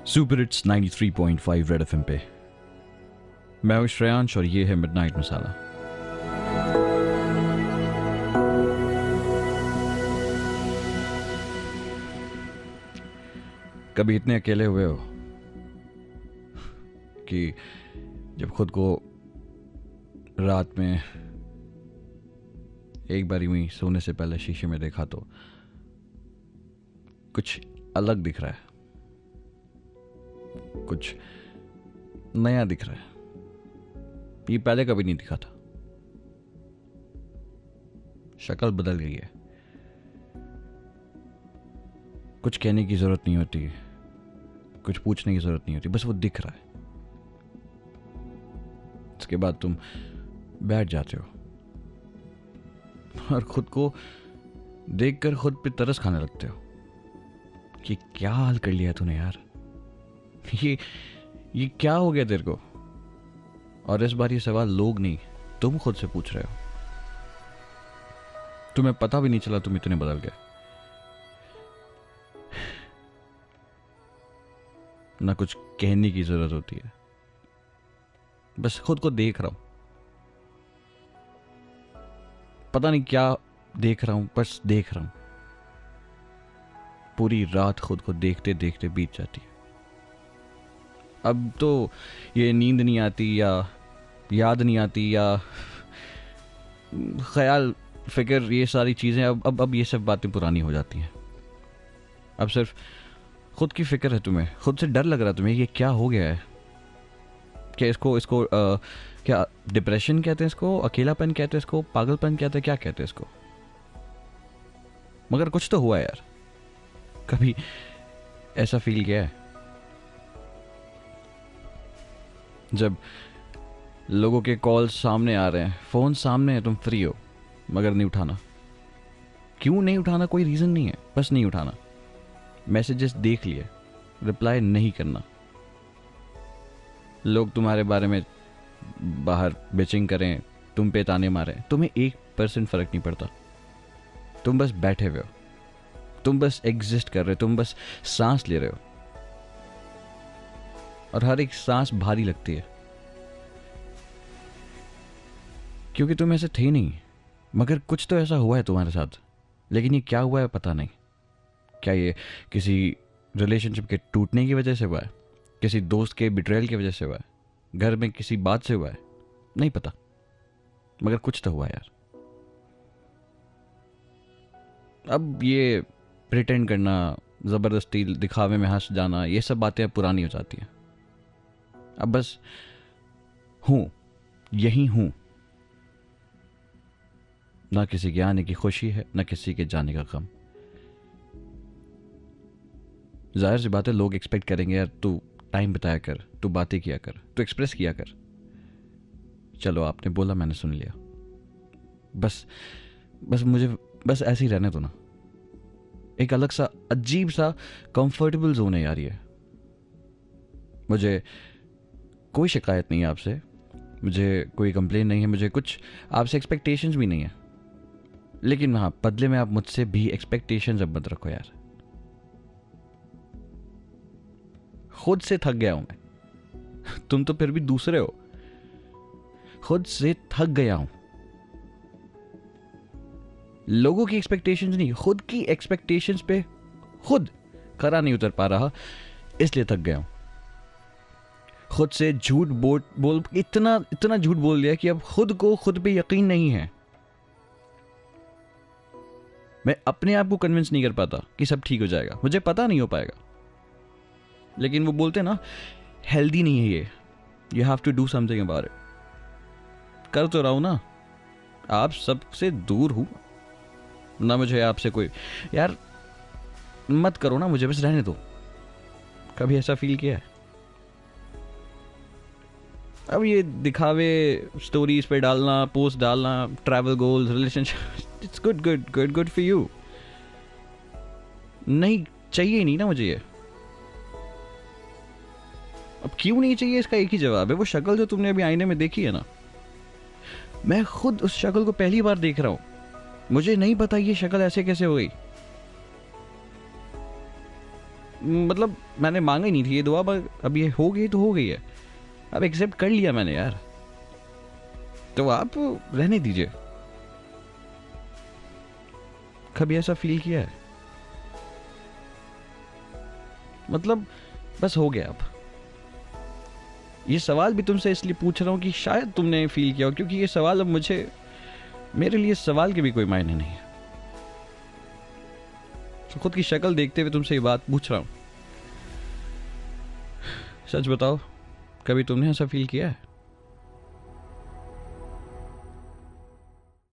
Super hits 93.5 red FM पे मैं हूं श्रेयांश और ये है मिडनाइट मसाला। कभी इतने अकेले हुए हो कि जब खुद को रात में एक बारी में सोने से पहले शीशे में देखा तो कुछ अलग दिख रहा है, कुछ नया दिख रहा है। ये पहले कभी नहीं दिखा था। शक्ल बदल गई है। कुछ कहने की जरूरत नहीं होती, कुछ पूछने की जरूरत नहीं होती, बस वो दिख रहा है। उसके बाद तुम बैठ जाते हो और खुद को देखकर खुद पे तरस खाने लगते हो कि क्या हाल कर लिया तूने यार, ये क्या हो गया तेरे को। और इस बार ये सवाल लोग नहीं, तुम खुद से पूछ रहे हो। तुम्हें पता भी नहीं चला तुम इतने बदल गए। ना कुछ कहने की जरूरत होती है, बस खुद को देख रहा हूं। पता नहीं क्या देख रहा हूं, बस देख रहा हूं। पूरी रात खुद को देखते देखते बीत जाती है। अब तो ये नींद नहीं आती या याद नहीं आती या ख्याल फिक्र, ये सारी चीजें अब ये सब बातें पुरानी हो जाती हैं। अब सिर्फ खुद की फिक्र है तुम्हें, खुद से डर लग रहा है तुम्हें। ये क्या हो गया है? क्या इसको क्या डिप्रेशन कहते हैं इसको, अकेलापन कहते हैं इसको, पागलपन कहते हैं, क्या कहते हैं इसको? मगर कुछ तो हुआ है यार। कभी ऐसा फील किया है जब लोगों के कॉल्स सामने आ रहे हैं, फोन सामने है, तुम फ्री हो मगर नहीं उठाना? क्यों नहीं उठाना? कोई रीजन नहीं है, बस नहीं उठाना। मैसेजेस देख लिए, रिप्लाई नहीं करना। लोग तुम्हारे बारे में बाहर बिचिंग करें, तुम पे ताने मारे, तुम्हें 1% फर्क नहीं पड़ता। तुम बस बैठे हुए हो, तुम बस एग्जिस्ट कर रहे हो, तुम बस सांस ले रहे हो। और हर एक सांस भारी लगती है क्योंकि तुम ऐसे थे नहीं। मगर कुछ तो ऐसा हुआ है तुम्हारे साथ, लेकिन ये क्या हुआ है पता नहीं। क्या ये किसी रिलेशनशिप के टूटने की वजह से हुआ है, किसी दोस्त के बिट्रेयल की वजह से हुआ है, घर में किसी बात से हुआ है, नहीं पता। मगर कुछ तो हुआ यार। अब ये प्रिटेंड करना, जबरदस्ती दिखावे में हंस जाना, ये सब बातें अब पुरानी हो जाती हैं। अब बस हूं, यही हूं। ना किसी के आने की खुशी है, ना किसी के जाने का गम। जाहिर सी बात है, लोग एक्सपेक्ट करेंगे यार तू टाइम बिताया कर, तू बातें किया कर, तू एक्सप्रेस किया कर। चलो आपने बोला, मैंने सुन लिया। बस मुझे बस ऐसे ही रहने दो ना। एक अलग सा अजीब सा कंफर्टेबल जोन है यार ये। मुझे कोई शिकायत नहीं है आपसे, मुझे कोई कंप्लेन नहीं है, मुझे कुछ आपसे एक्सपेक्टेशंस भी नहीं है। लेकिन हाँ, बदले में आप मुझसे भी एक्सपेक्टेशंस अब मत रखो यार। खुद से थक गया हूं मैं। तुम तो फिर भी दूसरे हो। खुद से थक गया हूं। लोगों की एक्सपेक्टेशंस नहीं, खुद की एक्सपेक्टेशंस पे खुद खरा नहीं उतर पा रहा, इसलिए थक गया हूं। खुद से झूठ बोल इतना झूठ बोल दिया कि अब खुद को खुद पे यकीन नहीं है। मैं अपने आप को कन्विंस नहीं कर पाता कि सब ठीक हो जाएगा। मुझे पता नहीं हो पाएगा, लेकिन वो बोलते ना, हेल्दी नहीं है ये, you have to do something about it. कर तो रहा हूं ना। आप सबसे दूर हूं ना, मुझे आपसे कोई यार मत करो ना, मुझे बस रहने दो। कभी ऐसा फील किया है? अब ये दिखावे, स्टोरीज पे डालना, पोस्ट डालना, travel goals, relationship, it's good for you. नहीं चाहिए नहीं ना मुझे ये। अब क्यों नहीं चाहिए, इसका एक ही जवाब है। वो शक्ल जो तुमने अभी आईने में देखी है ना, मैं खुद उस शक्ल को पहली बार देख रहा हूं। मुझे नहीं पता ये शक्ल ऐसे कैसे हो गई। मतलब मैंने मांगा ही नहीं थी ये दुआ, पर अब ये हो गई तो हो गई है, अब एक्सेप्ट कर लिया मैंने यार, तो आप रहने दीजिए। कभी ऐसा फील किया है? मतलब बस हो गया। अब ये सवाल भी तुमसे इसलिए पूछ रहा हूं कि शायद तुमने फील किया हो, क्योंकि ये सवाल अब मेरे लिए इस सवाल के भी कोई मायने नहीं है। तो खुद की शक्ल देखते हुए तुमसे ये बात पूछ रहा हूं, सच बताओ कभी तुमने ऐसा फील किया है?